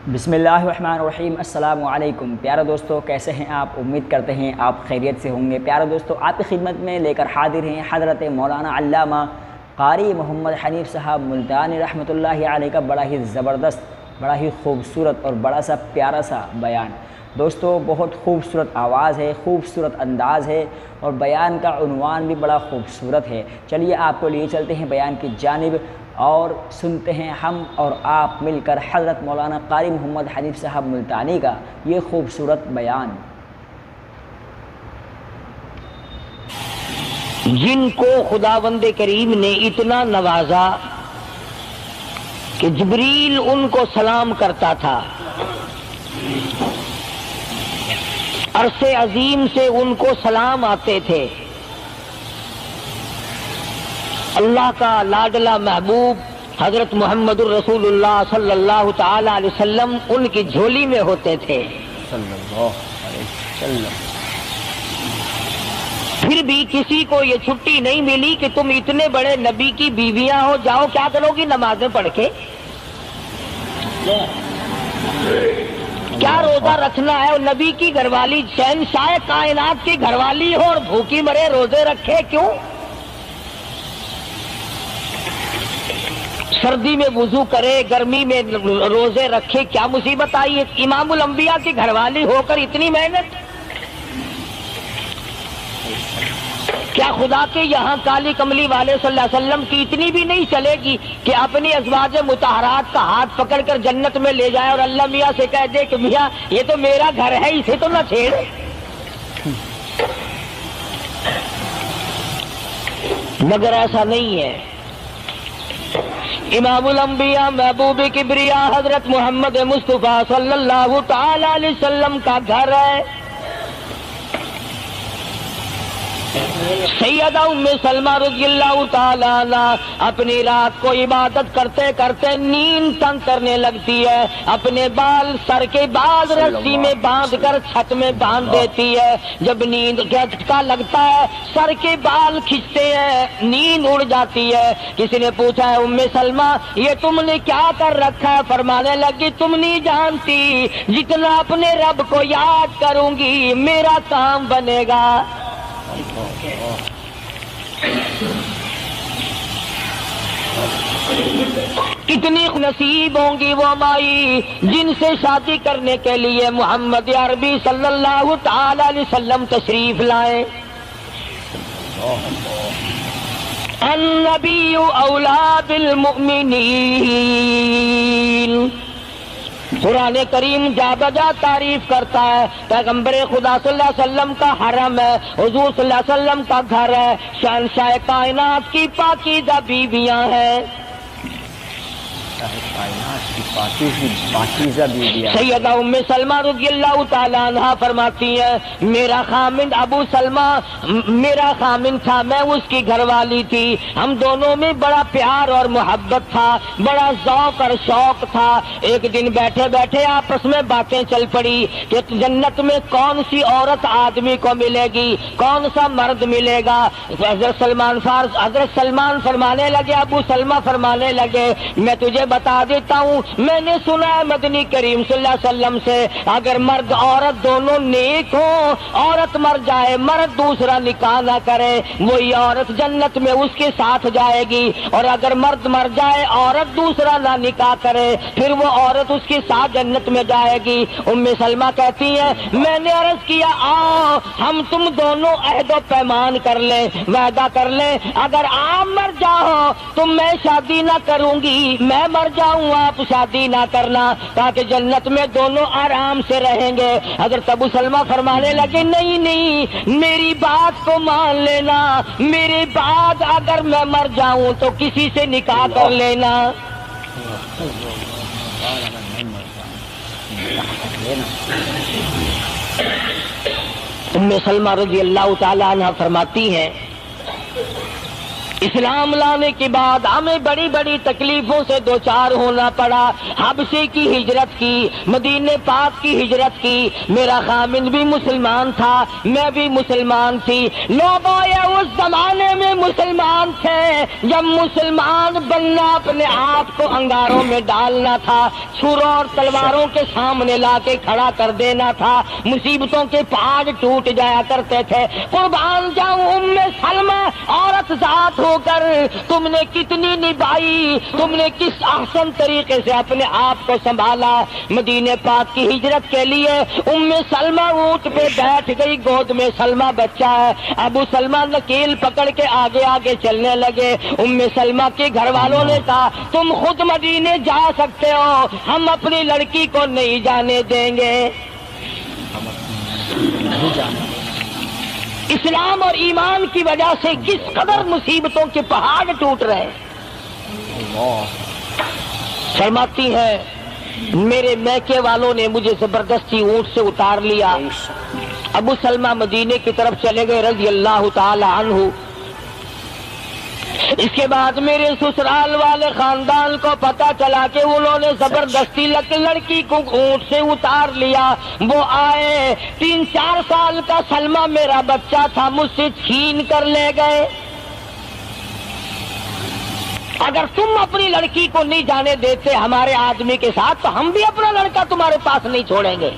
بسم اللہ الرحمن الرحیم۔ السلام علیکم پیارے دوستو، کیسے ہیں آپ؟ امید کرتے ہیں آپ خیریت سے ہوں گے۔ پیارے دوستو، آپ کی خدمت میں لے کر حاضر ہیں حضرت مولانا علامہ قاری محمد حنیف صاحب ملتانی رحمۃ اللہ علیہ کا بڑا ہی زبردست، بڑا ہی خوبصورت اور بڑا سا پیارا سا بیان۔ دوستو، بہت خوبصورت آواز ہے، خوبصورت انداز ہے اور بیان کا عنوان بھی بڑا خوبصورت ہے۔ چلیے آپ کو لیے چلتے ہیں بیان کی جانب اور سنتے ہیں ہم اور آپ مل کر حضرت مولانا قاری محمد حنیف صاحب ملتانی کا یہ خوبصورت بیان۔ جن کو خداوند کریم نے اتنا نوازا کہ جبریل ان کو سلام کرتا تھا، عرش عظیم سے ان کو سلام آتے تھے، اللہ کا لاڈلا محبوب حضرت محمد الرسول اللہ صلی اللہ تعالی علیہ وسلم ان کی جھولی میں ہوتے تھے صلی اللہ علیہ وسلم۔ پھر بھی کسی کو یہ چھٹی نہیں ملی کہ تم اتنے بڑے نبی کی بیویاں ہو، جاؤ کیا کرو گی نمازیں پڑھ کے؟ کیا روزہ رکھنا ہے؟ اور نبی کی گھر والی شہنشاہ کائنات کی گھر والی ہو اور بھوکی مرے، روزے رکھے کیوں؟ سردی میں وضو کرے، گرمی میں روزے رکھے، کیا مصیبت آئی ہے؟ امام الانبیاء کی گھر والی ہو کر اتنی محنت؟ کیا خدا کے یہاں کالی کملی والے صلی اللہ علیہ وسلم کی اتنی بھی نہیں چلے گی کہ اپنی ازواج مطہرات کا ہاتھ پکڑ کر جنت میں لے جائے اور اللہ میاں سے کہہ دے کہ میاں یہ تو میرا گھر ہے، اسے تو نہ چھیڑ؟ مگر ایسا نہیں ہے۔ امام الانبیاء محبوب کبریا حضرت محمد مصطفیٰ صلی اللہ تعالی علیہ وسلم کا گھر ہے۔ سیدہ ام سلمہ رضی اللہ تعالی عنہ اپنی رات کو عبادت کرتے کرتے نیند تنگ کرنے لگتی ہے، اپنے بال سر کے بال رسی میں باندھ کر چھت میں باندھ دیتی ہے۔ جب نیند کا جھٹکا لگتا ہے، سر کے بال کھنچتے ہیں، نیند اڑ جاتی ہے۔ کسی نے پوچھا ہے ام سلمہ یہ تم نے کیا کر رکھا ہے؟ فرمانے لگی تم نہیں جانتی، جتنا اپنے رب کو یاد کروں گی میرا کام بنے گا۔ کتنی نصیب ہوں گی وہ مائی جن سے شادی کرنے کے لیے محمد عربی صلی اللہ تعالی علیہ وسلم تشریف لائے۔ النبی اولا بالمؤمنین، قرآن کریم جا بجا تعریف کرتا ہے، پیغمبر خدا صلی اللہ علیہ وسلم کا حرم ہے، حضور صلی اللہ علیہ وسلم کا گھر ہے، شہنشاہ کائنات کی پاکیزہ بیویاں ہیں۔ سیدہ ام سلمہ رضی اللہ تعالی عنہ فرماتی ہیں میرا خامند ابو سلمہ میرا خامند تھا، میں اس کی گھر والی تھی، ہم دونوں میں بڑا پیار اور محبت تھا، بڑا ذوق اور شوق تھا۔ ایک دن بیٹھے بیٹھے آپس میں باتیں چل پڑی کہ جنت میں کون سی عورت آدمی کو ملے گی، کون سا مرد ملے گا۔ حضرت سلمان فرمانے لگے، ابو سلمہ فرمانے لگے میں تجھے بتا دیتا ہوں، میں نے سنا ہے مدنی کریم صلی اللہ علیہ وسلم سے اگر مرد عورت دونوں نیک ہوں، عورت مر جائے مرد دوسرا نکاح نہ کرے، وہی عورت جنت میں اس کے ساتھ جائے گی، اور اگر مرد مر جائے عورت دوسرا نہ نکاح کرے پھر وہ عورت اس کے ساتھ جنت میں جائے گی۔ ام سلمہ کہتی ہے میں نے عرض کیا آؤ ہم تم دونوں عہد و پیمان کر لیں، وعدہ کر لیں، اگر آپ مر جاؤ تو میں شادی نہ کروں گی، میں مر جاؤں آپ شادی نہ کرنا، تاکہ جنت میں دونوں آرام سے رہیں گے۔ حضرت ابو سلمہ فرمانے لگے نہیں نہیں میری بات کو مان لینا، میرے بعد اگر میں مر جاؤں تو کسی سے نکاح کر لینا۔ ام سلمہ رضی اللہ تعالی عنہ فرماتی ہیں اسلام لانے کے بعد ہمیں بڑی بڑی تکلیفوں سے دوچار ہونا پڑا. حبشے کی ہجرت کی, مدینے پاک کی ہجرت کی. میرا خامند بھی مسلمان تھا, میں بھی مسلمان تھی. لوگ اس زمانے میں مسلمان تھے جب مسلمان بننا اپنے آپ کو انگاروں میں ڈالنا تھا, چھروں اور تلواروں کے سامنے لا کے کھڑا کر دینا تھا. مصیبتوں کے پہاڑ ٹوٹ جایا کرتے تھے. قربان جاؤں ام سلمہ, عورت ذات ہو کر تم نے کتنی نبھائی, تم نے کس احسن طریقے سے اپنے آپ کو سنبھالا. مدینے پاک کی ہجرت کے لیے ام سلمہ اونٹ پہ بیٹھ گئی, گود میں سلمہ بچہ ہے. ابو سلمہ نکیل پکڑ کے آگے آگے چلنے لگے. ام سلمہ کے گھر والوں نے کہا تم خود مدینے جا سکتے ہو, ہم اپنی لڑکی کو نہیں جانے دیں گے. اسلام اور ایمان کی وجہ سے کس قدر مصیبتوں کے پہاڑ ٹوٹ رہے. فرماتی ہے میرے میکے والوں نے مجھے زبردستی اونٹ سے اتار لیا. ابو سلمہ مدینے کی طرف چلے گئے رضی اللہ تعالی عنہ. اس کے بعد میرے سسرال والے خاندان کو پتا چلا کہ انہوں نے زبردستی لڑکی کو اونٹ سے اتار لیا. وہ آئے, 3-4 سال کا سلمہ میرا بچہ تھا, مجھ سے چھین کر لے گئے. اگر تم اپنی لڑکی کو نہیں جانے دیتے ہمارے آدمی کے ساتھ تو ہم بھی اپنا لڑکا تمہارے پاس نہیں چھوڑیں گے.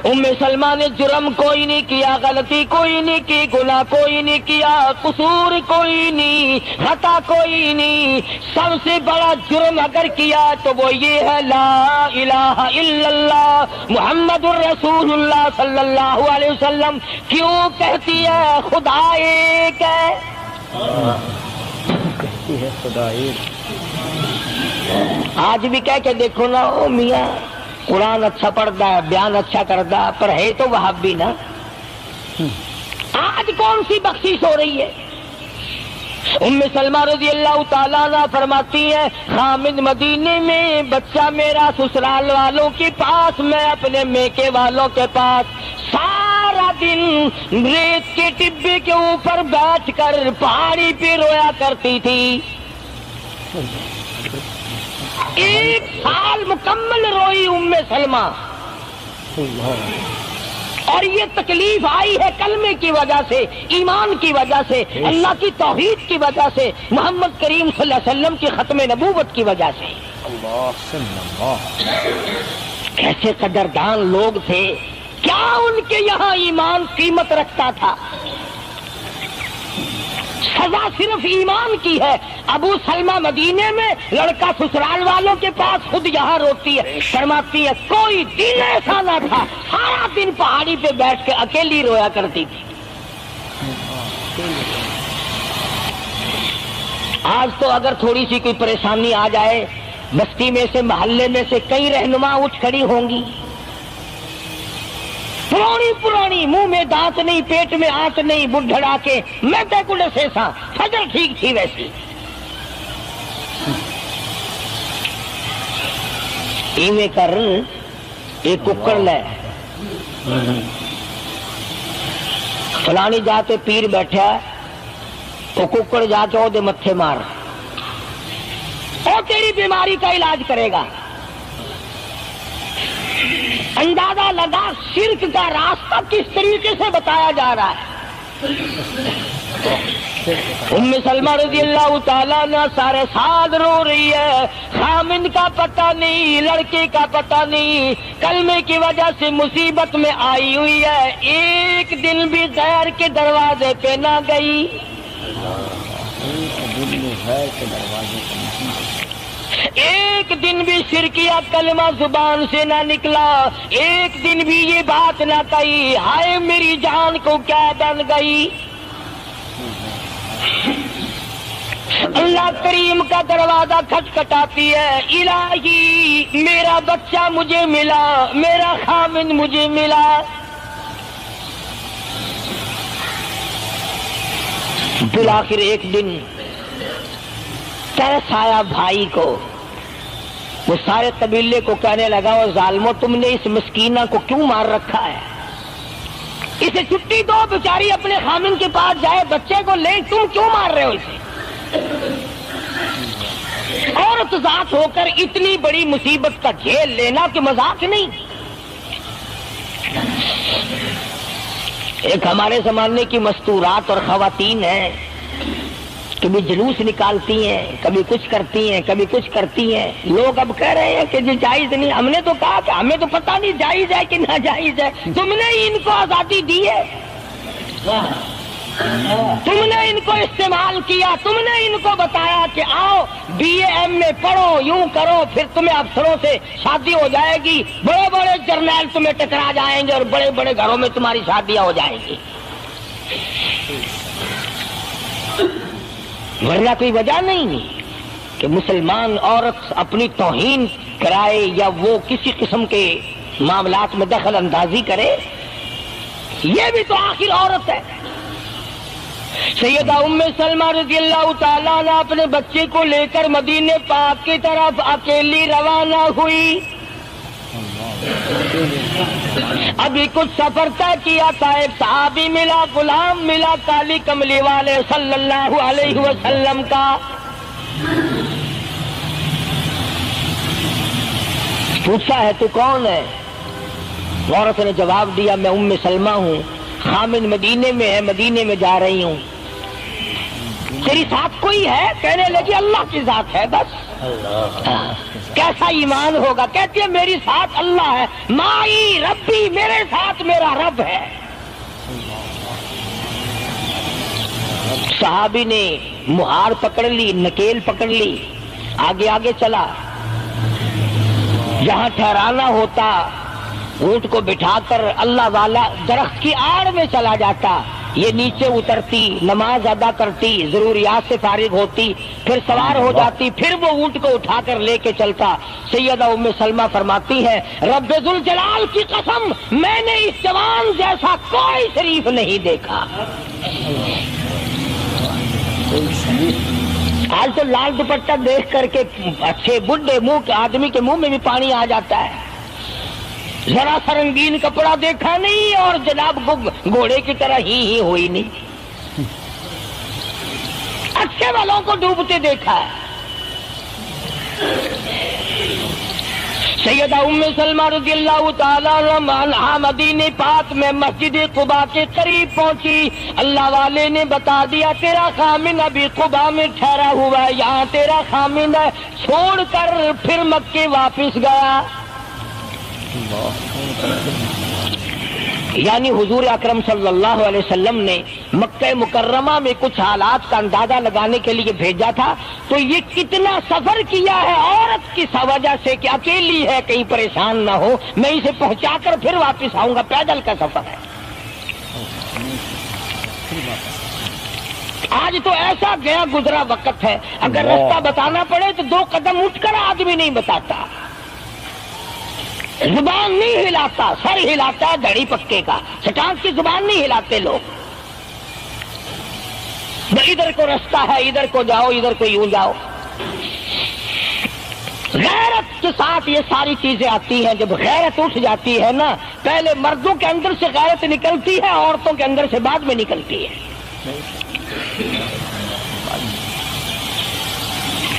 ام سلمہ نے جرم کوئی نہیں کیا, غلطی کوئی نہیں کی, گناہ کوئی نہیں کیا, قصور کوئی نہیں, خطا کوئی نہیں. سب سے بڑا جرم اگر کیا تو وہ یہ ہے لا الہ الا اللہ محمد الرسول اللہ صلی اللہ علیہ وسلم. کیوں کہتی ہے خدا ایک ہے, کہتی ہے خدا ایک. آج بھی کہہ کے دیکھو نا, او میاں قرآن اچھا پڑھتا ہے, بیان اچھا کرتا ہے, پر ہے تو وہابی نا. آج کون سی بخشش ہو رہی ہے. ام سلمہ رضی اللہ تعالیٰ عنہ فرماتی ہے خامد مدینے میں, بچہ میرا سسرال والوں کے پاس, میں اپنے میکے والوں کے پاس. سارا دن ریت کے ٹبے کے اوپر بیٹھ کر پہاڑی پہ رویا کرتی تھی. 1 سال مکمل روئی ام سلمہ. اور یہ تکلیف آئی ہے کلمے کی وجہ سے, ایمان کی وجہ سے, اللہ کی توحید کی وجہ سے, محمد کریم صلی اللہ علیہ وسلم کی ختم نبوت کی وجہ سے. کیسے قدردان لوگ تھے, کیا ان کے یہاں ایمان قیمت رکھتا تھا. سزا صرف ایمان کی ہے. ابو سلمہ مدینے میں, لڑکا سسرال والوں کے پاس, خود یہاں روتی ہے. فرماتی ہے کوئی دن ایسا نہ تھا سارا دن پہاڑی پہ بیٹھ کے اکیلی رویا کرتی تھی. آج تو اگر تھوڑی سی کوئی پریشانی آ جائے, بستی میں سے, محلے میں سے کئی رہنما اٹھ کھڑی ہوں گی, پرانی منہ میں دانت نہیں, پیٹ میں آنت نہیں, بڑھڑا کے میں تے سے سا فجر ٹھیک تھی ویسی. ایویں کر ایک ککڑ لے, فلانی جاتے پیر بیٹھا, وہ ککڑ جا کے وہ متھے مار, وہ تیری بیماری کا علاج کرے گا. اندازہ لگا شرک کا راستہ کس طریقے سے بتایا جا رہا ہے. ام سلمہ رضی اللہ تعالیٰ عنہ سارے سال رو رہی ہے. خامند کا پتہ نہیں, لڑکے کا پتہ نہیں, کلمے کی وجہ سے مصیبت میں آئی ہوئی ہے. ایک دن بھی غیر کے دروازے پہ نہ گئی. ایک دن بھی شرکیہ کلمہ زبان سے نہ نکلا. ایک دن بھی یہ بات نہ کہی ہائے میری جان کو کیا بن گئی. اللہ کریم کا دروازہ کھٹکھٹاتی ہے, الہی میرا بچہ مجھے ملا, میرا خامن مجھے ملا. بالآخر ایک دن ترس آیا بھائی کو. وہ سارے قبیلے کو کہنے لگا, وہ ظالمو تم نے اس مسکینہ کو کیوں مار رکھا ہے؟ اسے چھٹی دو، بیچاری اپنے خامن کے پاس جائے، بچے کو لے، تم کیوں مار رہے ہو اسے؟ عورت ذات ہو کر اتنی بڑی مصیبت کا جھیل لینا کہ مذاق نہیں۔ ایک ہمارے زمانے کی مستورات اور خواتین ہیں، کبھی جلوس نکالتی ہیں، کبھی کچھ کرتی ہیں، کبھی کچھ کرتی ہیں۔ لوگ اب کہہ رہے ہیں کہ یہ جائز نہیں۔ ہم نے تو کہا کہ ہمیں تو پتہ نہیں جائز ہے کہ ناجائز ہے، تم نے ہی ان کو آزادی دی ہے، تم نے ان کو استعمال کیا، تم نے ان کو بتایا کہ آؤ بی اے ایم اے پڑھو، یوں کرو، پھر تمہیں افسروں سے شادی ہو جائے گی، بڑے بڑے جرنیل تمہیں ٹکرا جائیں گے اور بڑے بڑے گھروں میں تمہاری شادیاں ہو جائیں گی۔ ورنہ کوئی وجہ نہیں کہ مسلمان عورت اپنی توہین کرائے یا وہ کسی قسم کے معاملات میں دخل اندازی کرے، یہ بھی تو آخر عورت ہے۔ سیدہ ام سلمہ رضی اللہ تعالیٰ عنہ اپنے بچے کو لے کر مدینے پاک کی طرف اکیلی روانہ ہوئی۔ ابھی کچھ سفر طے کیا تھا، ایک صحابی ملا، غلام ملا کالی کملی والے صلی اللہ علیہ وسلم کا۔ پوچھا ہے تو کون ہے؟ عورت نے جواب دیا میں ام سلمہ ہوں، خامن مدینے میں ہے، مدینے میں جا رہی ہوں۔ تیری ساتھ کوئی ہے؟ کہنے لگی اللہ کی ذات ہے بس۔ کیسا ایمان ہوگا؟ کہتی ہے میری ساتھ اللہ ہے، مائی ربی، میرے ساتھ میرا رب ہے۔ صحابی نے مہار پکڑ لی، نکیل پکڑ لی، آگے آگے چلا۔ جہاں ٹھہرانا ہوتا اونٹ کو بٹھا کر اللہ والا درخت کی آڑ میں چلا جاتا، یہ نیچے اترتی، نماز ادا کرتی، ضروریات سے فارغ ہوتی، پھر سوار ہو جاتی، پھر وہ اونٹ کو اٹھا کر لے کے چلتا۔ سیدہ ام سلمہ فرماتی ہے رب ذوالجلال کی قسم میں نے اس جوان جیسا کوئی شریف نہیں دیکھا۔ آج تو لال دوپٹہ دیکھ کر کے اچھے بڈھے منہ آدمی کے منہ میں بھی پانی آ جاتا ہے۔ ذرا سا رنگین کپڑا دیکھا نہیں اور جناب گھوڑے کی طرح ہی ہوئی نہیں، اچھے والوں کو ڈوبتے دیکھا ہے۔ سیدہ ام سلمہ رضی اللہ تعالیٰ عنہا مدینے پاک میں مسجد قباء کے قریب پہنچی۔ اللہ والے نے بتا دیا تیرا خامن ابھی قباء میں ٹھہرا ہوا ہے، یہاں تیرا خامن ہے، چھوڑ کر پھر مکے واپس گیا۔ یعنی حضور اکرم صلی اللہ علیہ وسلم نے مکہ مکرمہ میں کچھ حالات کا اندازہ لگانے کے لیے بھیجا تھا، تو یہ کتنا سفر کیا ہے عورت کی وجہ سے کہ اکیلی ہے، کہیں پریشان نہ ہو، میں اسے پہنچا کر پھر واپس آؤں گا، پیدل کا سفر ہے۔ آج تو ایسا گیا گزرا وقت ہے، اگر رستہ بتانا پڑے تو 2 قدم اٹھ کر آدمی نہیں بتاتا، زبان نہیں ہلاتا، سر ہلاتا ہے دھڑی پکے کا، سٹانس کی زبان نہیں ہلاتے لوگ۔ ادھر کو رستہ ہے، ادھر کو جاؤ، ادھر کو یوں جاؤ۔ غیرت کے ساتھ یہ ساری چیزیں آتی ہیں۔ جب غیرت اٹھ جاتی ہے نا، پہلے مردوں کے اندر سے غیرت نکلتی ہے، عورتوں کے اندر سے بعد میں نکلتی ہے۔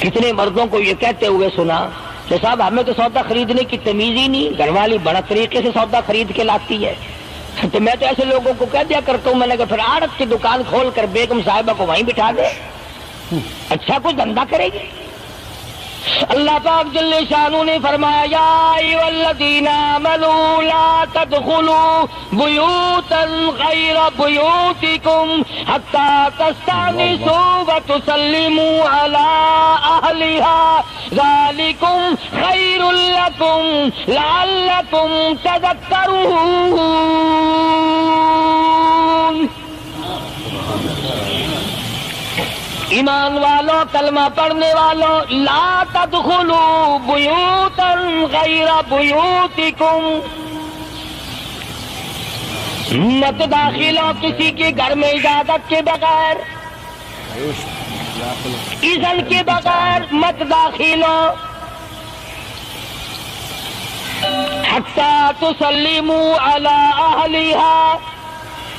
کتنے مردوں کو یہ کہتے ہوئے سنا کہ صاحب ہمیں تو سودا خریدنے کی تمیز ہی نہیں، گھر والی بڑا طریقے سے سودا خرید کے لاتی ہے۔ تو میں تو ایسے لوگوں کو کہہ دیا کرتا ہوں، میں نے کہا پھر آڑت کی دکان کھول کر بیگم صاحبہ کو وہیں بٹھا دے، اچھا کچھ دھندا کرے گی۔ اللہ پاک جل شانہ نے فرمایا یا ایھا الذین آمنوا لا تدخلوا بیوتا غیر بیوتکم حتی تستأنسوا وتسلموا علی اہلها ذالکم خیر لکم لعلکم تذکرون۔ ایمان والوں، کلمہ پڑھنے والوں، لا تدخلوا بیوتا غیر بیوتکم، مت داخل ہو کسی کے گھر میں اجازت کے بغیر، اذن کے بغیر مت داخل ہو، حتی تسلموا علی اہلها،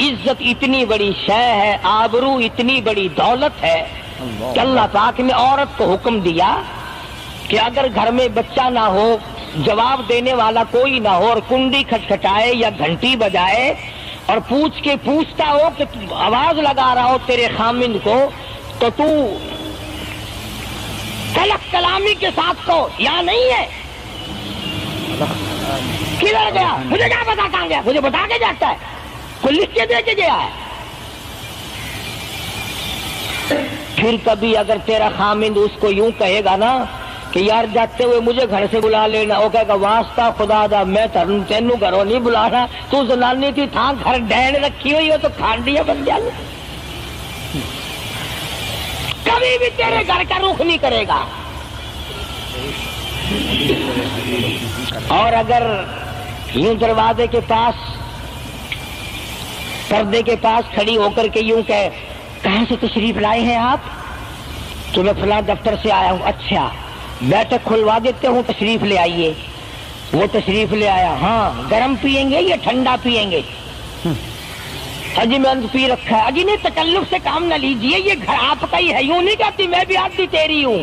عزت اتنی بڑی شے ہے، آبرو اتنی بڑی دولت ہے کہ اللہ پاک نے عورت کو حکم دیا کہ اگر گھر میں بچہ نہ ہو، جواب دینے والا کوئی نہ ہو، اور کنڈی کھٹکھٹائے یا گھنٹی بجائے اور پوچھتا ہو کہ آواز لگا رہا ہو تیرے خامند کو، تو تو کلک کلامی کے ساتھ کو یا نہیں ہے، کدھر گیا مجھے کیا پتا کہاں گیا، مجھے بتا کے جاتا ہے، کوئی لکھ کے دے کے گیا ہے۔ پھر کبھی اگر تیرا خامند اس کو یوں کہے گا نا کہ یار جاتے ہوئے مجھے گھر سے بلا لینا، وہ کہے گا واسطہ خدا دا میں تینوں گھروں نہیں بلانا، تو زنانی تھی تھا گھر ڈین رکھی ہوئی ہو تو کھانڈیا بن جا، کبھی بھی تیرے گھر کا رخ نہیں کرے گا۔ اور اگر یوں دروازے کے پاس پردے کے پاس کھڑی ہو کر کے یوں کہ کہاں سے تشریف لائے ہیں آپ، تو میں فلاں دفتر سے آیا ہوں، اچھا بیٹھک کھلوا دیتے ہوں، تشریف لے آئیے۔ وہ تشریف لے آیا، ہاں گرم پیئیں گے یا ٹھنڈا پیئیں گے، اجی میں پی رکھا ہے، اجی نہیں تکلف سے کام نہ لیجئے، یہ گھر آپ کا ہی ہے، یوں نہیں کہتی میں بھی آدھی تیری ہوں،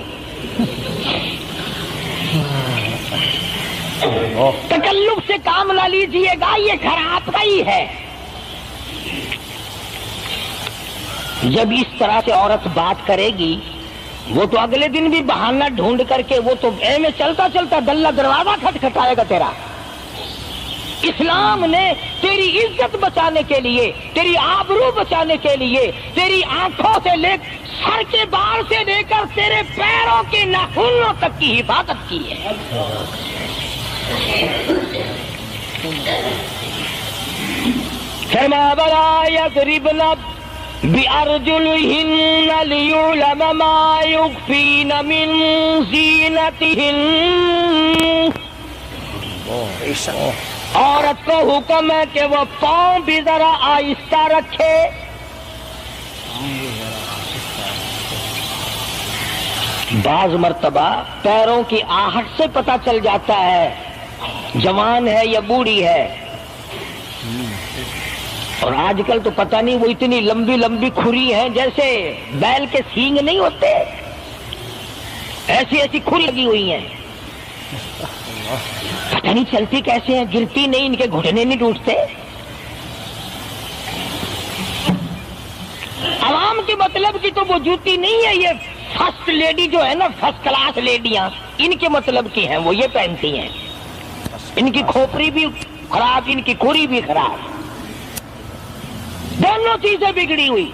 تکلف سے کام نہ لیجئے گا، یہ گھر آپ کا ہی ہے۔ جب اس طرح سے عورت بات کرے گی، وہ تو اگلے دن بھی بہانہ ڈھونڈ کر کے وہ تو اے میں چلتا چلتا دلہ دروازہ کھٹکھٹائے گا تیرا۔ اسلام نے تیری عزت بچانے کے لیے، تیری آبرو بچانے کے لیے، تیری آنکھوں سے لے سر کے بال سے لے کر تیرے پیروں کے ناخنوں تک کی حفاظت کی ہے۔ فرمایا وَلَا يَضْرِبْنَ بِأَرْجُلِهِنَّ لِيُعْلَمَ مَا يُخْفِينَ مِنْ زِينَتِهِنَّ۔ عورت کو حکم ہے کہ وہ پاؤں بھی ذرا آہستہ رکھے، بعض مرتبہ پیروں کی آہٹ سے پتہ چل جاتا ہے جوان ہے یا بوڑھی ہے، اور آج کل تو پتہ نہیں وہ اتنی لمبی لمبی کھری ہیں جیسے بیل کے سینگ نہیں ہوتے، ایسی ایسی کھری لگی ہوئی ہیں، پتہ نہیں چلتی کیسے ہیں، گرتی نہیں، ان کے گھٹنے نہیں ٹوٹتے۔ عوام کے مطلب کی تو وہ جوتی نہیں ہے، یہ فرسٹ لیڈی جو ہے نا، فرسٹ کلاس لیڈیاں، ان کے مطلب کی ہیں، وہ یہ پہنتی ہیں، ان کی کھوپڑی بھی خراب، ان کی کھری بھی خراب، دونوں چیزیں بگڑی ہوئی۔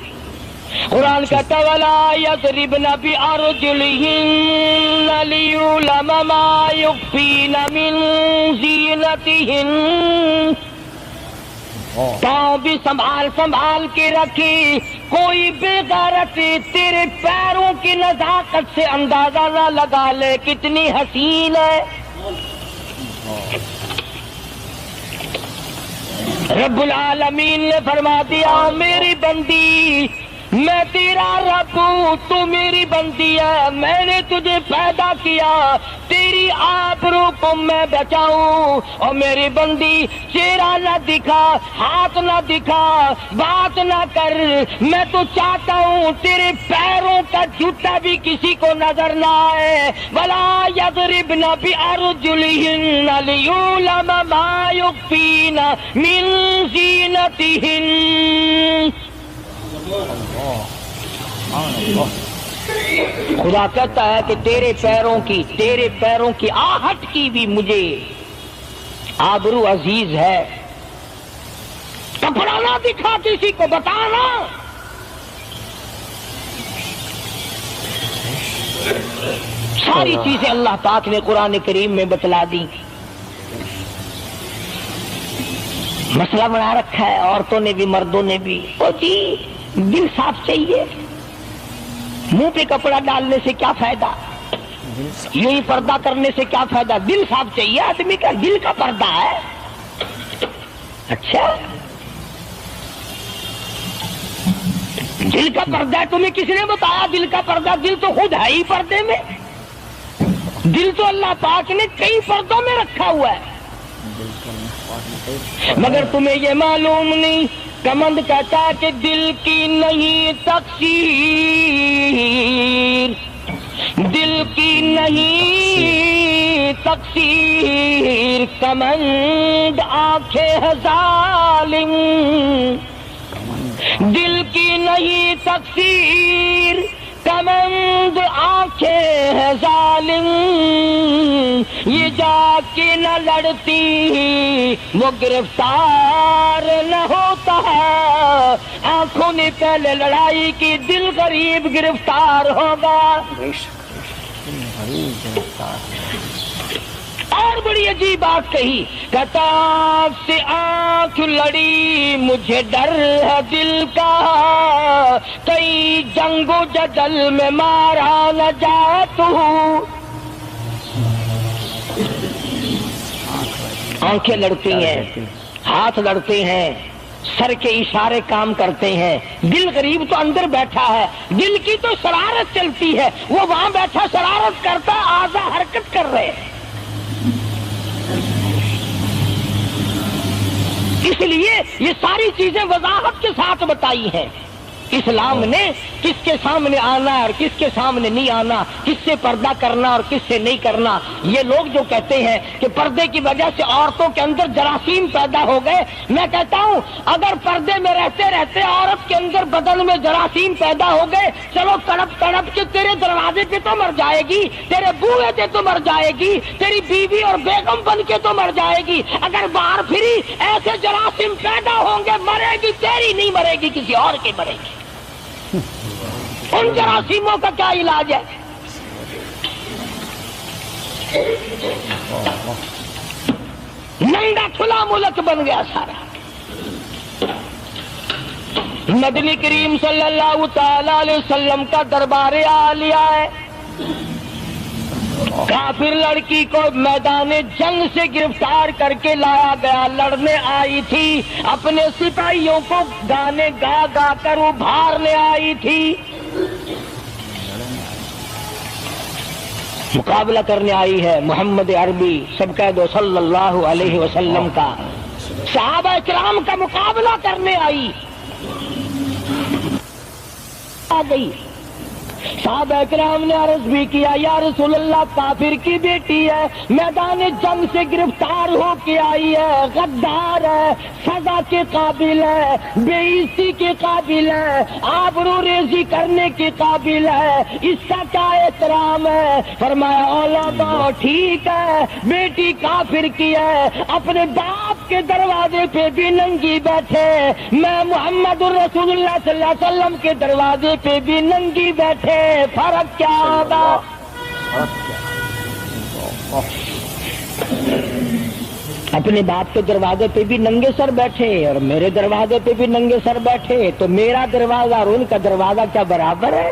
قرآن کہتا وَلَا يَضْرِبْنَ بِأَرْجُلِهِنَّ لِيُعْلَمَ مَا يُخْفِينَ مِنْ زِينَتِهِنَّ۔ پاؤں بھی سنبھال کے رکھی، کوئی بے غیرت تیرے پیروں کی نزاکت سے اندازہ نہ لگا لے کتنی حسین ہے۔ رب العالمین نے فرما دیا میری بندی، میں تیرا رب ہوں، تو میری بندی ہے، میں نے تجھے پیدا کیا، تیری آبرو کو میں بچاؤں، اور میری بندی چہرہ نہ دکھا، ہاتھ نہ دکھا، بات نہ کر، میں تو چاہتا ہوں تیرے پیروں کا جوتا بھی کسی کو نظر نہ آئے۔ وَلَا يَضْرِبْنَ بِأَرْجُلِهِنَّ لِيُعْلَمَ مَا يُخْفِينَ مِنْ زِينَتِهِنَّ۔ خدا کہتا ہے کہ تیرے پیروں کی آہٹ کی بھی مجھے آبرو عزیز ہے، کپڑا نہ دکھا کسی کو، بتانا۔ ساری چیزیں اللہ پاک نے قرآن کریم میں بتلا دی۔ مسئلہ بنا رکھا ہے عورتوں نے بھی مردوں نے بھی، او جی دل صاف چاہیے، منہ پہ کپڑا ڈالنے سے کیا فائدہ، یہی پردہ کرنے سے کیا فائدہ، دل صاف چاہیے، آدمی کا دل کا پردہ ہے۔ اچھا دل کا پردہ ہے، تمہیں کس نے بتایا دل کا پردہ؟ دل تو خود ہے ہی پردے میں، دل تو اللہ پاک نے کئی پردوں میں رکھا ہوا ہے، مگر تمہیں یہ معلوم نہیں کمند کہتا ہے کہ دل کی نہیں تقصیر، دل کی نہیں تقصیر، کمند آنکھیں ہے ظالم، دل کی نہیں تقصیر، کمند آنکھیں ہے ظالم، یہ جا کے نہ لڑتی وہ گرفتار نہ ہوتا، آنکھوں نے پہلے لڑائی کی، دل غریب گرفتار ہوگا۔ اور بڑی عجیب بات کہی، کہتا سے آنکھ لڑی مجھے ڈر ہے دل کا، کئی جنگ و جدل میں مارا نہ جائے تو، آنکھیں لڑتی ہیں، ہاتھ لڑتے ہیں، سر کے اشارے کام کرتے ہیں، دل غریب تو اندر بیٹھا ہے، دل کی تو شرارت چلتی ہے، وہ وہاں بیٹھا شرارت کرتا، اعضاء حرکت کر رہے ہیں۔ اس لیے یہ ساری چیزیں وضاحت کے ساتھ بتائی ہیں۔ اسلام نے کس کے سامنے آنا اور کس کے سامنے نہیں آنا، کس سے پردہ کرنا اور کس سے نہیں کرنا۔ یہ لوگ جو کہتے ہیں کہ پردے کی وجہ سے عورتوں کے اندر جراثیم پیدا ہو گئے، میں کہتا ہوں اگر پردے میں رہتے رہتے عورت کے اندر بدن میں جراثیم پیدا ہو گئے، چلو تڑپ تڑپ کے تیرے دروازے پہ تو مر جائے گی، تیرے بوئے پہ تو مر جائے گی، تیری بیوی اور بیگم بن کے تو مر جائے گی۔ اگر باہر پھری ایسے جراثیم پیدا ہوں گے، مرے گی تیری نہیں مرے گی، کسی اور کی مرے گی۔ ان جراثیموں کا کیا علاج ہے؟ ننگا کھلا ملک بن گیا سارا۔ نبی کریم صلی اللہ تعالی علیہ وسلم کا دربار عالیہ ہے، کافر لڑکی کو میدان جنگ سے گرفتار کر کے لایا گیا، لڑنے آئی تھی، اپنے سپاہیوں کو گانے گا گا کر ابھارنے آئی تھی، مقابلہ کرنے آئی ہے محمد عربی سب کہہ دو صلی اللہ علیہ وسلم کا، صحابہ کرام کا مقابلہ کرنے آئی، آ گئی۔ صحابہ کرام نے عرض بھی کیا یا رسول اللہ کافر کی بیٹی ہے، میدان جنگ سے گرفتار ہو کے آئی ہے، غدار ہے، سزا کے قابل ہے، بے عزتی کے قابل ہے، آبرو ریزی کرنے کے قابل ہے، اس کا کیا احترام ہے؟ فرمایا علماء ٹھیک ہے بیٹی کافر کی ہے، اپنے باپ کے دروازے پہ بھی ننگی بیٹھے، میں محمد الرسول اللہ صلی اللہ علیہ وسلم کے دروازے پہ بھی ننگی بیٹھے، فرق کیا ہوگا؟ اپنے باپ کے دروازے پہ بھی ننگے سر بیٹھے اور میرے دروازے پہ بھی ننگے سر بیٹھے، تو میرا دروازہ اور ان کا دروازہ کیا برابر ہے؟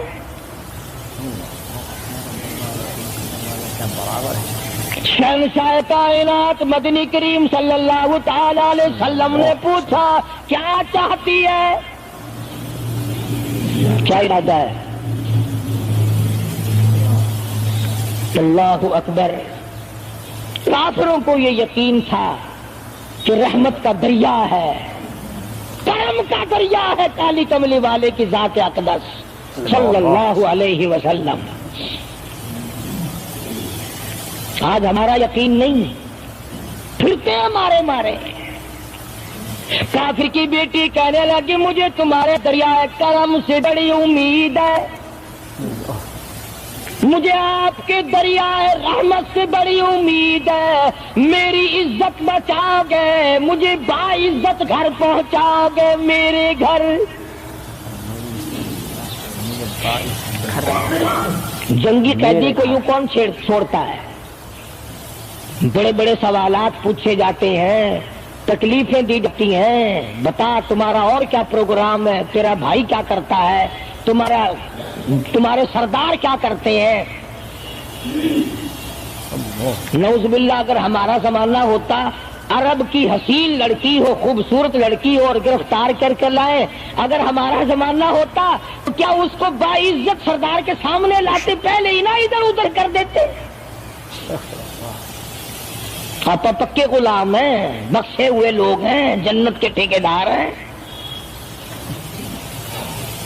شہنشاہ کائنات مدنی کریم صلی اللہ تعالی علیہ وسلم نے پوچھا کیا چاہتی ہے؟ کیا ارادہ ہے؟ اللہ اکبر۔ کافروں کو یہ یقین تھا کہ رحمت کا دریا ہے، کرم کا دریا ہے کالی کملی والے کی ذات اقدس صلی اللہ علیہ وسلم۔ آج ہمارا یقین نہیں، پھرتے ہیں مارے مارے۔ کافر کی بیٹی کہنے لگی مجھے تمہارے دریائے کرم سے بڑی امید ہے، مجھے آپ کے دریائے رحمت سے بڑی امید ہے، میری عزت بچاؤ گے، مجھے باعزت گھر پہنچاؤ گے، میرے گھر۔ جنگی قیدی کو یوں کون چھوڑتا ہے؟ بڑے بڑے سوالات پوچھے جاتے ہیں، تکلیفیں دی جاتی ہیں، بتا تمہارا اور کیا پروگرام ہے، تیرا بھائی کیا کرتا ہے، تمہارے سردار کیا کرتے ہیں۔ نعوذ باللہ اگر ہمارا زمانہ ہوتا، عرب کی حسین لڑکی ہو، خوبصورت لڑکی ہو اور گرفتار کر کے لائے، اگر ہمارا زمانہ ہوتا تو کیا اس کو باعزت سردار کے سامنے لاتے، پہلے ہی نہ ادھر ادھر کر دیتے؟ آپ پکے غلام ہیں، بخشے ہوئے لوگ ہیں، جنت کے ٹھیکیدار ہیں۔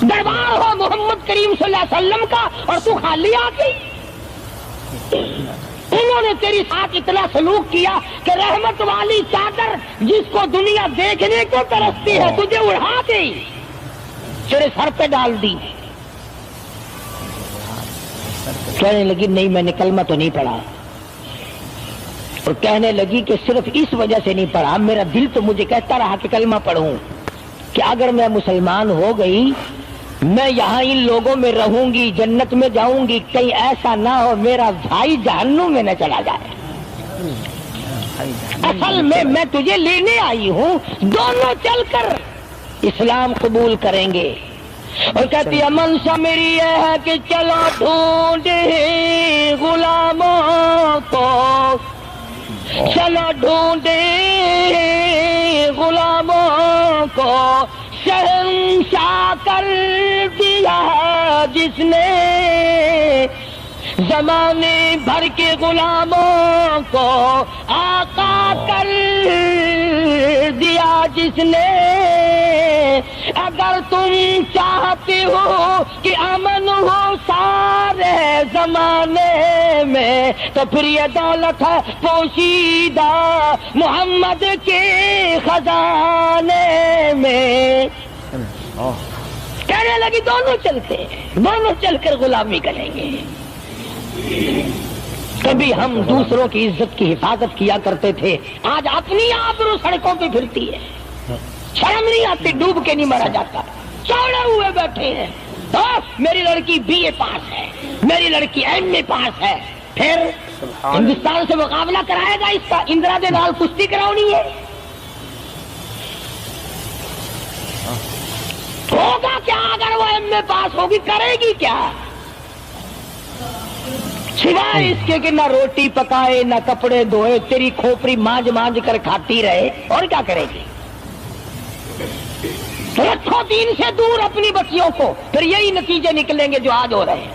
دربار ہو محمد کریم صلی اللہ علیہ وسلم کا اور تو خالی آ گئی. انہوں نے تیری ساتھ اتنا سلوک کیا کہ رحمت والی چادر جس کو دنیا دیکھنے کو ترستی ہے تجھے اڑا دی، تیرے سر پہ ڈال دی. کہنے لگی نہیں میں نے کلمہ تو نہیں پڑھا، اور کہنے لگی کہ صرف اس وجہ سے نہیں پڑھا، میرا دل تو مجھے کہتا رہا کہ کلمہ پڑھوں، کہ اگر میں مسلمان ہو گئی میں یہاں ان لوگوں میں رہوں گی، جنت میں جاؤں گی، کہیں ایسا نہ ہو میرا بھائی جہنم میں نہ چلا جائے. اصل میں تجھے لینے آئی ہوں، دونوں چل کر اسلام قبول کریں گے. اور کہتی ہے منشا میری یہ ہے کہ چلو ڈھونڈے غلاموں کو، چلو ڈھونڈے غلاموں کو، شہنشاہ کر دیا جس نے زمانے بھر کے غلاموں کو، آقا کر دیا جس نے. اگر تم چاہتے ہو کہ امن ہو سارے زمانے میں تو پھر یہ دولت ہے پوشیدہ محمد کے خزانے میں. کہنے لگی دونوں چلتے ہیں، دونوں چل کر غلامی کریں گے. کبھی ہم دوسروں کی عزت کی حفاظت کیا کرتے تھے، آج اپنی آبرو سڑکوں پہ پھرتی ہے. شرم نہیں آتی، ڈوب کے نہیں مرا جاتا. چوڑے ہوئے بیٹھے ہیں، میری لڑکی BA پاس ہے، میری لڑکی MA پاس ہے، پھر ہندوستان سے مقابلہ کرائے گا اس کا، اندرا دے نال کشتی کراؤنی ہے. ہوگا کیا اگر وہ MA پاس ہوگی، کرے گی کیا سوائے اس کے کہ نہ روٹی پکائے نہ کپڑے دھوئے، تیری کھوپڑی مانج مانج کر کھاتی رہے، اور کیا کرے گی. رکھو دین سے دور اپنی بچیوں کو، پھر یہی نتیجے نکلیں گے جو آج ہو رہے ہیں.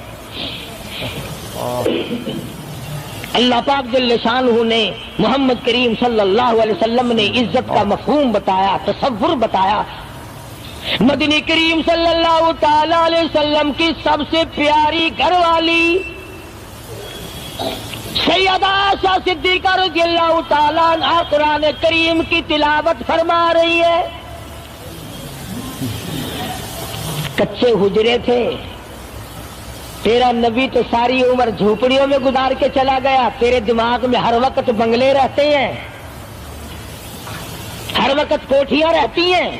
اللہ پاک جل شانہ نے محمد کریم صلی اللہ علیہ وسلم نے عزت کا مفہوم بتایا، تصور بتایا. مدنی کریم صلی اللہ تعالی علیہ وسلم کی سب سے پیاری گھر والی سیدہ عائشہ صدیقہ رضی اللہ تعالیٰ عنہا قرآن کریم کی تلاوت فرما رہی ہے. کچے حجرے تھے، تیرا نبی تو ساری عمر جھوپڑیوں میں گزار کے چلا گیا، تیرے دماغ میں ہر وقت بنگلے رہتے ہیں، ہر وقت کوٹھیاں رہتی ہیں.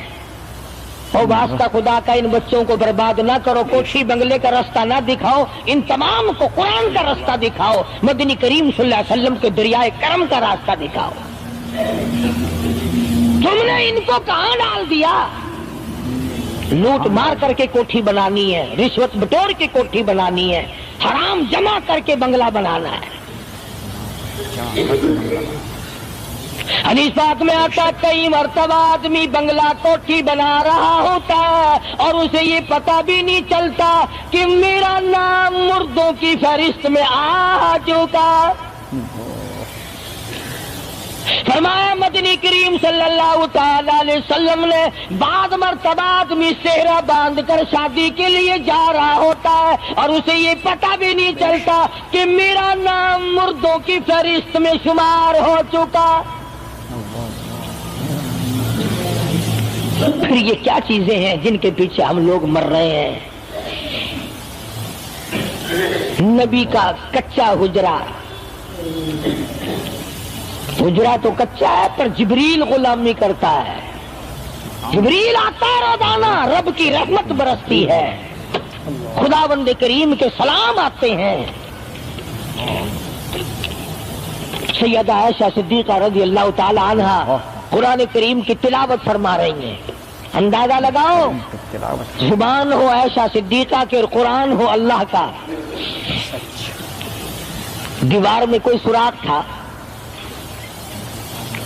اور واسطہ خدا کا ان بچوں کو برباد نہ کرو، کوٹھی بنگلے کا راستہ نہ دکھاؤ، ان تمام کو قرآن کا راستہ دکھاؤ، مدنی کریم صلی اللہ علیہ وسلم کے دریائے کرم کا راستہ دکھاؤ. تم نے ان کو کہاں ڈال دیا؟ لوٹ مار کر کے کوٹھی بنانی ہے، رشوت بٹور کے کوٹھی بنانی ہے، حرام جمع کر کے بنگلہ بنانا ہے. حدیث پاک میں آتا ہے کئی مرتبہ آدمی بنگلہ کوٹھی بنا رہا ہوتا ہے اور اسے یہ پتہ بھی نہیں چلتا کہ میرا نام مردوں کی فہرست میں آ چکا. فرمایا مدنی کریم صلی اللہ تعالی علیہ وسلم نے بعض مرتبہ آدمی صحرا باندھ کر شادی کے لیے جا رہا ہوتا ہے اور اسے یہ پتہ بھی نہیں چلتا کہ میرا نام مردوں کی فہرست میں شمار ہو چکا. پھر یہ کیا چیزیں ہیں جن کے پیچھے ہم لوگ مر رہے ہیں؟ نبی کا کچا حجرہ، حجرہ تو کچا ہے پر جبریل غلامی کرتا ہے، جبریل آتا ہے روزانہ، رب کی رحمت برستی ہے، خداوند کریم کے سلام آتے ہیں. سیدہ عائشہ صدیقہ رضی اللہ تعالی عنہا قرآن کریم کی تلاوت فرما رہی ہیں. اندازہ لگاؤ، زبان ہو عائشہ صدیقہ کے اور قرآن ہو اللہ کا. دیوار میں کوئی سوراخ تھا،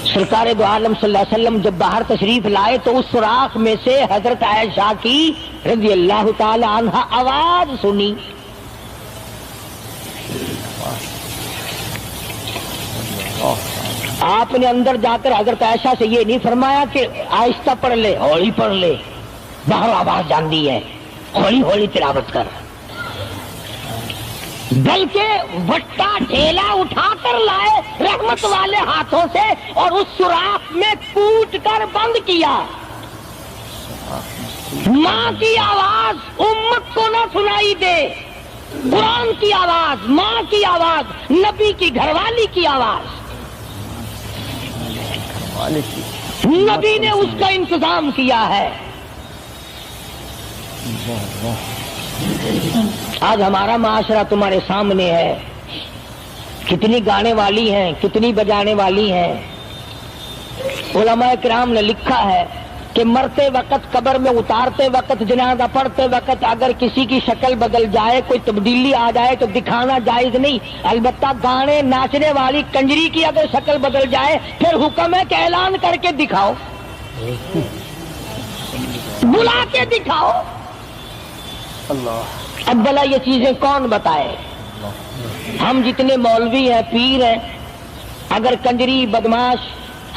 سرکار دو عالم صلی اللہ علیہ وسلم جب باہر تشریف لائے تو اس سوراخ میں سے حضرت عائشہ کی رضی اللہ تعالی عنہا آواز سنی. آپ نے اندر جا کر حضرت عائشہ سے یہ نہیں فرمایا کہ آہستہ پڑھ لے، ہولی پڑھ لے، باہر آواز جان دی ہے. ہولی ہولی تلاوت کر، بلکہ وٹا ڈھیلا اٹھا کر لائے رحمت والے ہاتھوں سے اور اس سوراخ میں کوٹ کر بند کیا. ماں کی آواز امت کو نہ سنائی دے، قرآن کی آواز، ماں کی آواز، نبی کی گھر والی کی آواز. نبی نے اس کا انتظام کیا ہے. آج ہمارا معاشرہ تمہارے سامنے ہے، کتنی گانے والی ہیں، کتنی بجانے والی ہیں. علماء کرام نے لکھا ہے کہ مرتے وقت، قبر میں اتارتے وقت، جنازہ پڑھتے وقت اگر کسی کی شکل بدل جائے، کوئی تبدیلی آ جائے تو دکھانا جائز نہیں. البتہ گانے ناچنے والی کنجری کی اگر شکل بدل جائے پھر حکم ہے کہ اعلان کر کے دکھاؤ، بلا کے دکھاؤ. اب بھلا یہ چیزیں کون بتائے؟ ہم جتنے مولوی ہیں، پیر ہیں، اگر کنجری بدماش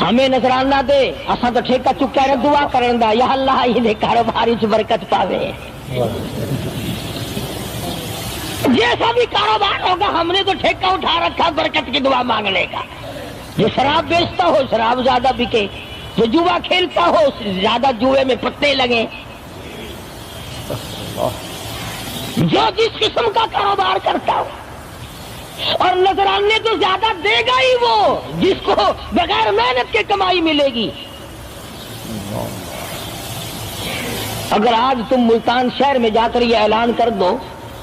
ہمیں نظرانہ دے، اساں تو ٹھیکہ چکا رہے دعا کرن دا، یا اللہ یہ کاروبار وچ برکت پاوے. جیسا بھی کاروبار ہوگا ہم نے تو ٹھیکہ اٹھا رکھا برکت کی دعا مانگنے کا. جو شراب بیچتا ہو شراب زیادہ بکے، جو جوا کھیلتا ہو زیادہ جوئے میں پتے لگے. جو جس قسم کا کاروبار کرتا ہو، اور نذرانے تو زیادہ دے گا ہی وہ جس کو بغیر محنت کے کمائی ملے گی. اگر آج تم ملتان شہر میں جا کر یہ اعلان کر دو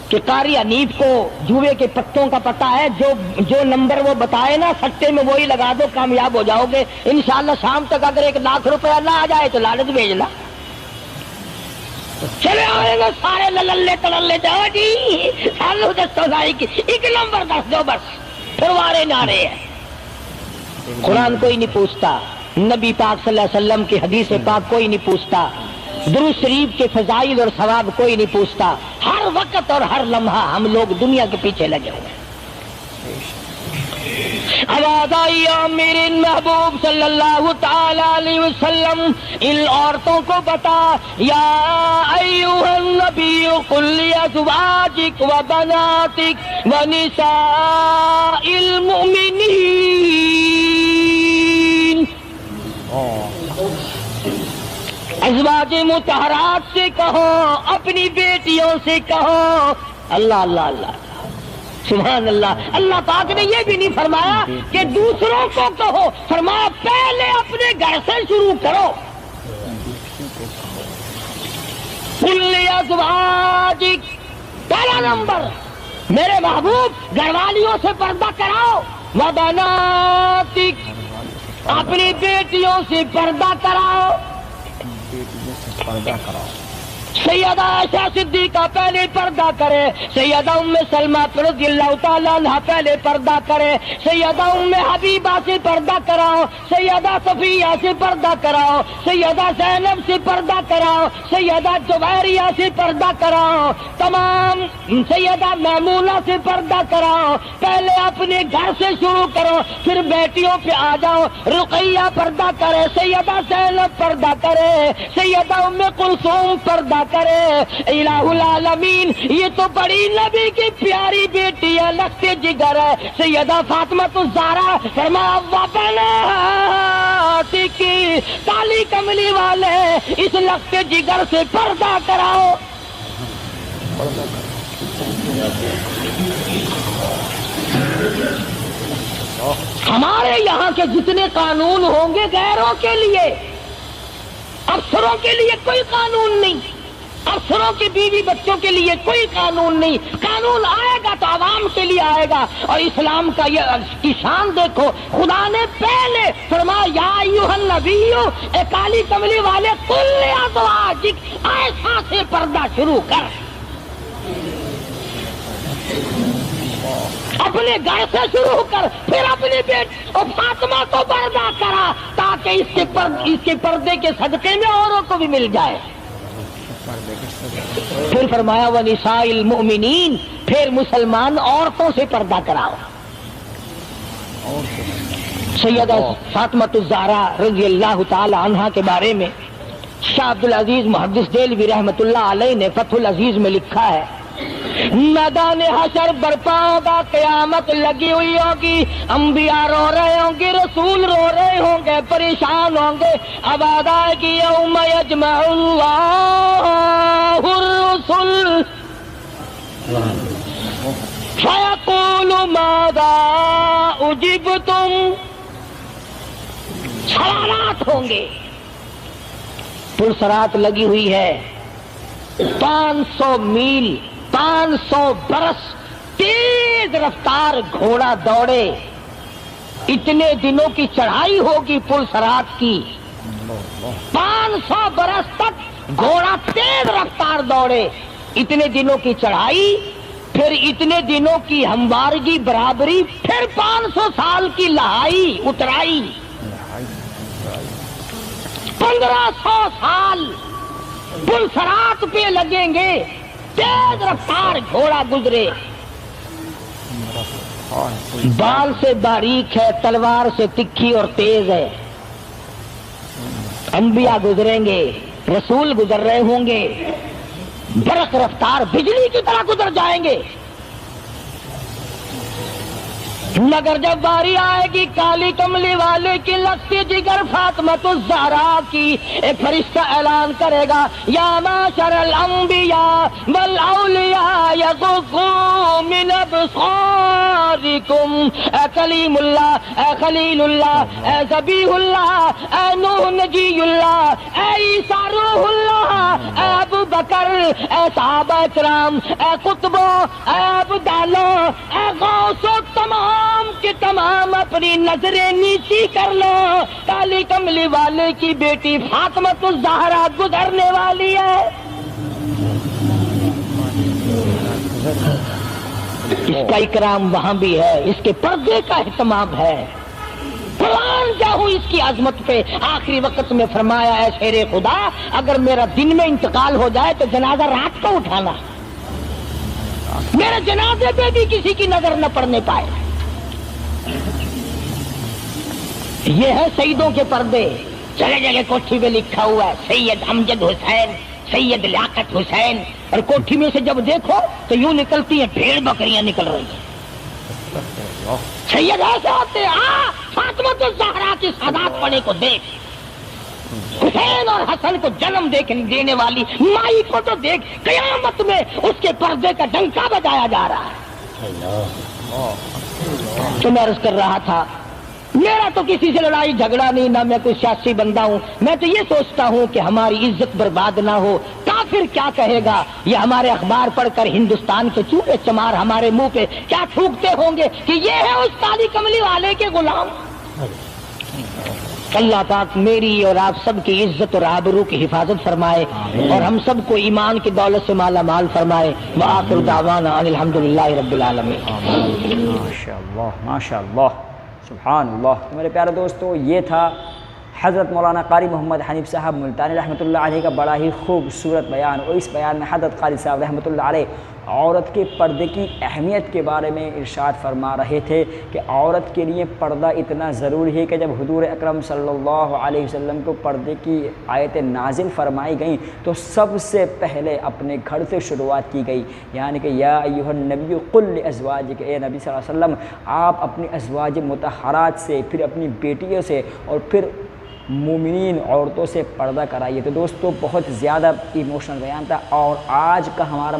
کہ قاری حنیف کو جوئے کے پتوں کا پتہ ہے، جو نمبر وہ بتائے نا سٹے میں وہی لگا دو، کامیاب ہو جاؤ گے انشاءاللہ. شام تک اگر 1 لاکھ روپیہ نہ آ جائے تو لالچ بھیجنا. چلے آئے گا سارے للے تللے جاؤ جی سالو دستو سائی کی 1 نمبر دس دو بس، پھر وارے نعرے ہیں. قرآن کوئی نہیں پوچھتا، نبی پاک صلی اللہ علیہ وسلم کی حدیث پاک کوئی نہیں پوچھتا، درود شریف کے فضائل اور ثواب کوئی نہیں پوچھتا. ہر وقت اور ہر لمحہ ہم لوگ دنیا کے پیچھے لگے ہوئے ہیں. آواز آئی میرے محبوب صلی اللہ تعالی علیہ وسلم ان عورتوں کو بتا، یا ایھا النبی قل لازواجک و بناتک و نساء المؤمنین. ازواج مطہرات سے کہو، اپنی بیٹیوں سے کہو. اللہ اللہ اللہ سبحان اللہ. اللہ پاک نے یہ بھی نہیں فرمایا کہ دوسروں کو کہو، فرمایا پہلے اپنے گھر سے شروع کرو. قل لازواجک، پہلا نمبر میرے محبوب گھر والیوں سے پردہ کراؤ. وبناتک، اپنی بیٹیوں سے پردہ کراؤ. سیدہ عائشہ صدیقہ پہلے پردہ کرے، سیدہ ام سلمہ رضی اللہ تعالیٰ عنہ پہلے پردہ کرے، سیدہ ام حبیبہ سے پردہ کراؤ، سیدہ صفیہ سے پردہ کراؤ، سیدہ زینب سے پردہ کراؤ، سیدہ جویریہ سے پردہ کراؤ، تمام سیدہ میمونہ سے پردہ کراؤ. پہلے اپنے گھر سے شروع کرو، پھر بیٹیوں پہ آ جاؤ. رقیہ پردہ کرے، سیدہ زینب پردہ کرے، سیدہ ام کلثوم پردہ کرے. الہ العالمین یہ تو بڑی نبی کی پیاری بیٹی ہے، لخت جگر ہے. سیدہ فاطمہ الزہرا فرمایا وبناتک، کالی کملی والے اس لخت جگر سے پردہ کراؤ. ہمارے یہاں کے جتنے قانون ہوں گے غیروں کے لیے، افسروں کے لیے کوئی قانون نہیں، افسروں کی بیوی بچوں کے لیے کوئی قانون نہیں. قانون آئے گا تو عوام کے لیے آئے گا. اور اسلام کا یہ شان دیکھو، خدا نے پہلے فرمایا یا ایھا النبی، اے کالی کملی والے، قل لازواجک، عائشہ سے پردہ شروع کر. اپنے گھر سے شروع کر، پھر اپنے بیٹ اور فاطمہ کو پردہ کرا تاکہ اس کے پردے کے صدقے میں اوروں کو بھی مل جائے. پھر فرمایا وَنِسَاءِ الْمُؤْمِنِينَ، پھر مسلمان عورتوں سے پردہ کراؤ. سیدہ فاطمہ الزہرا رضی اللہ تعالی عنہا کے بارے میں شاہ عبد العزیز محدث دہلوی رحمۃ اللہ علیہ نے فتح العزیز میں لکھا ہے، میدان حشر برپا ہوگا، قیامت لگی ہوئی ہوگی، انبیاء رو رہے ہوں گے، رسول رو رہے ہوں گے، پریشان ہوں گے، آواز آئے گی یوم یجمع اللہ الرسل فیقول ماذا اجبتم، سوالات ہوں گے، پلسرات لگی ہوئی ہے، 500 میل 500 برس تیز رفتار گھوڑا دوڑے، اتنے دنوں کی چڑھائی ہوگی پلسرات کی، 500 برس تک گھوڑا تیز رفتار دوڑے، اتنے دنوں کی چڑھائی، پھر اتنے دنوں کی ہموارگی برابری، پھر 500 سال کی لہائی اترائی، 1500 سال پلسرات پہ لگیں گے، تیز رفتار گھوڑا گزرے، بال سے باریک ہے، تلوار سے تکھی اور تیز ہے، انبیاء گزریں گے، رسول گزر رہے ہوں گے، برق رفتار بجلی کی طرح گزر جائیں گے، مگر جب باری آئے گی کالی کملی والے کی لگتی جگر فاطمۃ الزہرا کی، ایک فرشتہ اعلان کرے گا یا معشر الانبیاء والاولیاء یغضوا من ابصارکم، اے کلیم اللہ، اے خلیل اللہ، اے ذبیح اللہ، اے نوح نجی اللہ، اے عیسیٰ روح اللہ، اے ابو بکر، اے صحابہ کرام، اے قطبوں، اے ابدالوں، اے غوثوں، تمام کے تمام اپنی نظریں نیچی کر لو، کالی کملی والے کی بیٹی فاطمۃ الزہرا گزرنے والی ہے۔ اس کا اکرام وہاں بھی ہے، اس کے پردے کا اہتمام ہے، قرآن جاؤ اس کی عظمت پہ۔ آخری وقت میں فرمایا ہے شیر خدا اگر میرا دن میں انتقال ہو جائے تو جنازہ رات کو اٹھانا، میرے جنازے پہ بھی کسی کی نظر نہ پڑنے پائے۔ یہ ہے سیدوں کے پردے، جگہ جگہ کوٹھی پہ لکھا ہوا ہے سید امجد حسین، سید لیاقت حسین، اور کوٹھی میں سے جب دیکھو تو یوں نکلتی ہیں بھیڑ بکریاں نکل رہی ہیں، سید ایسے ہوتے ہیں، فاطمۃ الزہرا کی سادات پڑھنے کو دیکھ، حسین اور حسن کو جنم دینے والی مائی کو تو دیکھ، قیامت میں اس کے پردے کا ڈنکا بجایا جا رہا ہے۔ تو میں عرض کر رہا تھا میرا تو کسی سے لڑائی جھگڑا نہیں، نہ میں کوئی سیاسی بندہ ہوں، میں تو یہ سوچتا ہوں کہ ہماری عزت برباد نہ ہو، کافر کیا کہے گا، یہ ہمارے اخبار پڑھ کر ہندوستان کے چوہے چمار ہمارے منہ پہ کیا تھوکتے ہوں گے کہ یہ ہے اس کالی کملی والے کے غلام۔ اللہ پاک میری اور آپ سب کی عزت اور آبرو کی حفاظت فرمائے اور ہم سب کو ایمان کی دولت سے مالا مال فرمائے۔ وآخر دعوانا ان الحمدللہ رب العالمین۔ ماشاءاللہ ماشاءاللہ سبحان اللہ۔ تو میرے پیارے دوستو یہ تھا حضرت مولانا قاری محمد حنیف صاحب ملتانی رحمۃ اللہ علیہ کا بڑا ہی خوبصورت بیان، اور اس بیان میں حضرت قاری صاحب رحمۃ اللہ علیہ عورت کے پردے کی اہمیت کے بارے میں ارشاد فرما رہے تھے کہ عورت کے لیے پردہ اتنا ضروری ہے کہ جب حضور اکرم صلی اللہ علیہ وسلم کو پردے کی آیتیں نازل فرمائی گئیں تو سب سے پہلے اپنے گھر سے شروعات کی گئی، یعنی کہ یا ایھا النبی قل لازواجک، اے نبی صلی اللہ علیہ وسلم آپ اپنی ازواج مطہرات سے، پھر اپنی بیٹیوں سے، اور پھر مومنین عورتوں سے پردہ کرائیے۔ تو دوستو بہت زیادہ ایموشنل بیان تھا، اور آج کا ہمارا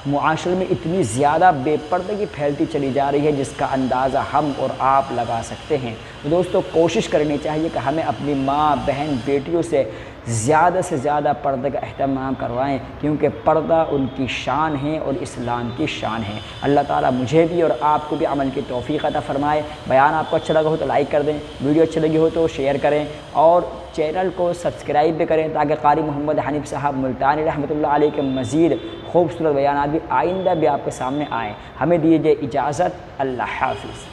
معاشرے میں اتنی زیادہ بے پردگی پھیلتی چلی جا رہی ہے جس کا اندازہ ہم اور آپ لگا سکتے ہیں۔ تو دوستو کوشش کرنی چاہیے کہ ہمیں اپنی ماں بہن بیٹیوں سے زیادہ پردے کا اہتمام کروائیں، کیونکہ پردہ ان کی شان ہے اور اسلام کی شان ہے۔ اللہ تعالیٰ مجھے بھی اور آپ کو بھی عمل کی توفیق عطا فرمائے۔ بیان آپ کو اچھا لگا ہو تو لائک کر دیں، ویڈیو اچھی لگی ہو تو شیئر کریں، اور چینل کو سبسکرائب بھی کریں تاکہ قاری محمد حنیف صاحب ملتانی رحمۃ اللہ علیہ کے مزید خوبصورت بیانات بھی آئندہ بھی آپ کے سامنے آئیں۔ ہمیں دیجیے اجازت، اللہ حافظ۔